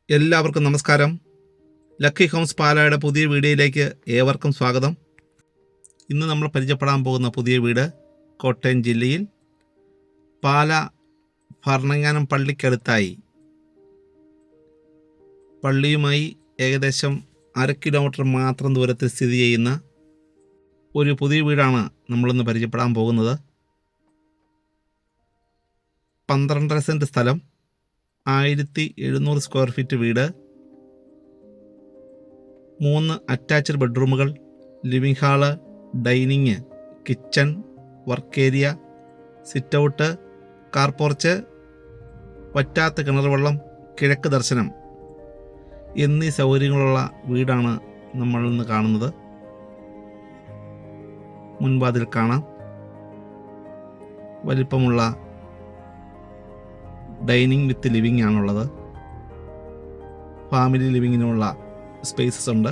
എല്ലാവർക്കും നമസ്കാരം. Lucky Holmes പാലായുടെ പുതിയ വീഡിയോയിലേക്ക് ഏവർക്കും സ്വാഗതം. ഇന്ന് നമ്മൾ പരിചയപ്പെടാൻ പോകുന്ന പുതിയ വീട് കോട്ടയം ജില്ലയിൽ പാല ഭരണങ്ങാനം പള്ളിക്കടുത്തായി പള്ളിയുമായി ഏകദേശം 1/2 കിലോമീറ്റർ മാത്രം ദൂരത്തിൽ സ്ഥിതി ചെയ്യുന്ന ഒരു പുതിയ വീടാണ് നമ്മളിന്ന് പരിചയപ്പെടാൻ പോകുന്നത്. 12.5 സെൻറ്റ് സ്ഥലം, 1700 സ്ക്വയർ ഫീറ്റ് വീട്, 3 അറ്റാച്ച്ഡ് ബെഡ്റൂമുകൾ, living hall, dining, kitchen, work area, sit out, car porch, വറ്റാത്ത കിണർ വെള്ളം, കിഴക്ക് ദർശനം എന്നീ സൗകര്യങ്ങളുള്ള വീടാണ് നമ്മൾ ഇന്ന് കാണുന്നത്. മുൻവാതിൽ കാണാം. വലിപ്പമുള്ള ഡൈനിങ് വിത്ത് ലിവിംഗ് ആണുള്ളത്. ഫാമിലി ലിവിങ്ങിനുള്ള സ്പേസസ് ഉണ്ട്.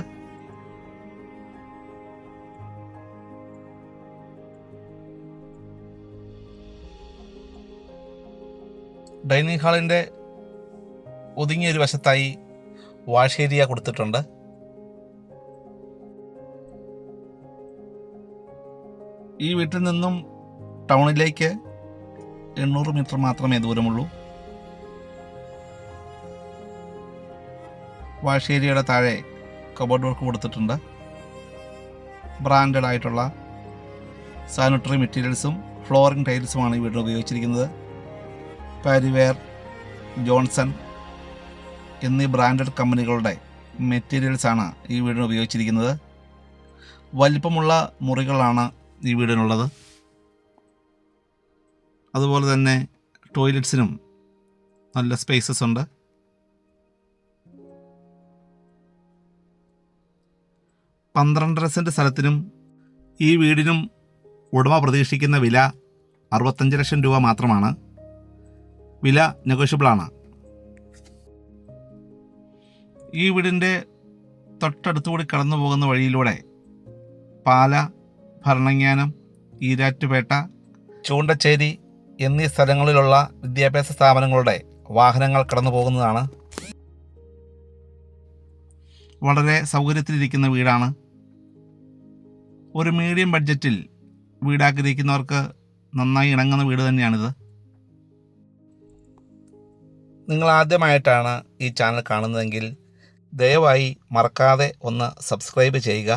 ഡൈനിങ് ഹാളിൻ്റെ ഒതുങ്ങിയൊരു വശത്തായി വാഷ് ഏരിയ കൊടുത്തിട്ടുണ്ട്. ഈ വീട്ടിൽ നിന്നും ടൗണിലേക്ക് 800 മീറ്റർ മാത്രമേ ദൂരമുള്ളൂ. വാഷ് ഏരിയയുടെ താഴെ കബോർഡ് വർക്ക് കൊടുത്തിട്ടുണ്ട്. ബ്രാൻഡഡ് ആയിട്ടുള്ള സാനിറ്ററി മെറ്റീരിയൽസും ഫ്ലോറിംഗ് ടൈൽസുമാണ് ഈ വീട്ടിൽ ഉപയോഗിച്ചിരിക്കുന്നത്. പാരിവെയർ, ജോൺസൺ എന്നീ ബ്രാൻഡഡ് കമ്പനികളുടെ മെറ്റീരിയൽസാണ് ഈ വീടിന് ഉപയോഗിച്ചിരിക്കുന്നത്. വലിപ്പമുള്ള മുറികളാണ് ഈ വീടിനുള്ളത്. അതുപോലെ തന്നെ ടോയ്ലറ്റ്സിനും നല്ല സ്പേസസ് ഉണ്ട്. പന്ത്രണ്ടര സെൻറ്റ് സ്ഥലത്തിനും ഈ വീടിനും ഉടമ പ്രതീക്ഷിക്കുന്ന വില 65 ലക്ഷം രൂപ മാത്രമാണ്. വില നെഗോഷ്യബിളാണ്. ഈ വീടിൻ്റെ തൊട്ടടുത്തുകൂടി കടന്നു പോകുന്ന വഴിയിലൂടെ പാല, ഭരണങ്ങാനം, ഈരാറ്റുപേട്ട, ചൂണ്ടച്ചേരി എന്നീ സ്ഥലങ്ങളിലുള്ള വിദ്യാഭ്യാസ സ്ഥാപനങ്ങളുടെ വാഹനങ്ങൾ കടന്നു പോകുന്നതാണ്. വളരെ സൗകര്യത്തിലിരിക്കുന്ന വീടാണ്. ഒരു മീഡിയം ബഡ്ജറ്റിൽ വീടാഗ്രഹിക്കുന്നവർക്ക് നന്നായി ഇണങ്ങുന്ന വീട് തന്നെയാണിത്. നിങ്ങൾ ആദ്യമായിട്ടാണ് ഈ ചാനൽ കാണുന്നതെങ്കിൽ ദയവായി മറക്കാതെ ഒന്ന് സബ്സ്ക്രൈബ് ചെയ്യുക,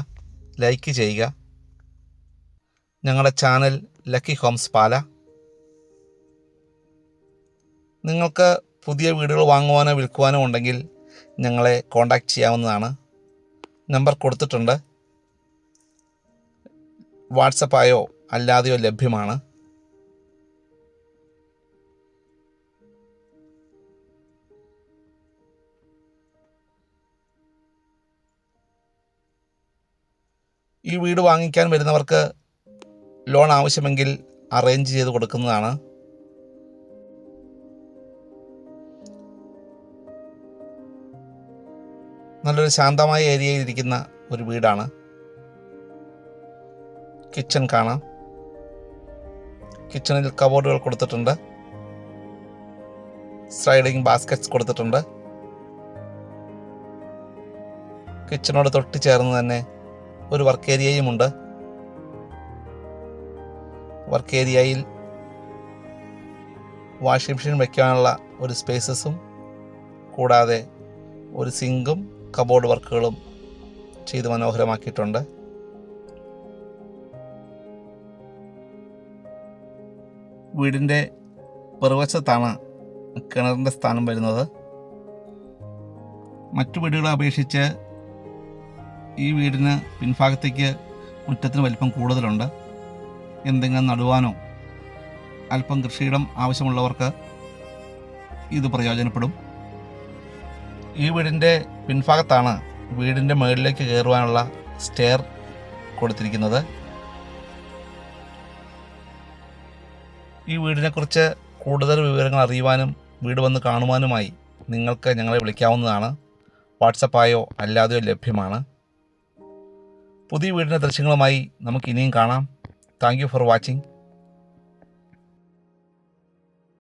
ലൈക്ക് ചെയ്യുക. ഞങ്ങളുടെ ചാനൽ ലക്കി ഹോംസ് പാല. നിങ്ങൾക്ക് പുതിയ വീടുകൾ വാങ്ങുവാനോ വിൽക്കുവാനോ ഉണ്ടെങ്കിൽ ഞങ്ങളെ കോൺടാക്റ്റ് ചെയ്യാവുന്നതാണ്. നമ്പർ കൊടുത്തിട്ടുണ്ട്. വാട്സപ്പായോ അല്ലാതെയോ ലഭ്യമാണ്. ഈ വീട് വാങ്ങിക്കാൻ വരുന്നവർക്ക് ലോൺ ആവശ്യമെങ്കിൽ അറേഞ്ച് ചെയ്ത് കൊടുക്കുന്നതാണ്. നല്ലൊരു ശാന്തമായ ഏരിയയിൽ ഇരിക്കുന്ന ഒരു വീടാണ്. കിച്ചൺ കാണാം. കിച്ചണിൽ കബോർഡുകൾ കൊടുത്തിട്ടുണ്ട്. സ്ലൈഡിങ് ബാസ്ക്കറ്റ്സ് കൊടുത്തിട്ടുണ്ട്. കിച്ചണോട് തൊട്ട് ചേർന്ന് തന്നെ ഒരു വർക്ക് ഏരിയയും ഉണ്ട്. വർക്ക് ഏരിയയിൽ വാഷിംഗ് മെഷീൻ വയ്ക്കാനുള്ള ഒരു സ്പേസസും കൂടാതെ ഒരു സിങ്കും കബോർഡ് വർക്കുകളും ചെയ്ത് മനോഹരമാക്കിയിട്ടുണ്ട്. വീടിൻ്റെ പുറവശത്താണ് കിണറിൻ്റെ സ്ഥാനം വരുന്നത്. മറ്റു വീടുകളെ അപേക്ഷിച്ച് ഈ വീടിന് പിൻഭാഗത്തേക്ക് മുറ്റത്തിന് വലിപ്പം കൂടുതലുണ്ട്. എന്തെങ്കിലും നടുവാനോ അല്പം കൃഷിയിടം ആവശ്യമുള്ളവർക്ക് ഇത് പ്രയോജനപ്പെടും. ഈ വീടിൻ്റെ പിൻഭാഗത്താണ് വീടിൻ്റെ മുകളിലേക്ക് കയറുവാനുള്ള സ്റ്റെയർ കൊടുത്തിരിക്കുന്നത്. ഈ വീടിനെക്കുറിച്ച് കൂടുതൽ വിവരങ്ങൾ അറിയുവാനും വീട് വന്ന് കാണുവാനുമായി നിങ്ങൾക്ക് ഞങ്ങളെ വിളിക്കാവുന്നതാണ്. വാട്സപ്പായോ അല്ലാതെയോ ലഭ്യമാണ്. പുതിയ വീടിൻ്റെ ദൃശ്യങ്ങളുമായി നമുക്ക് ഇനിയും കാണാം. Thank you for watching.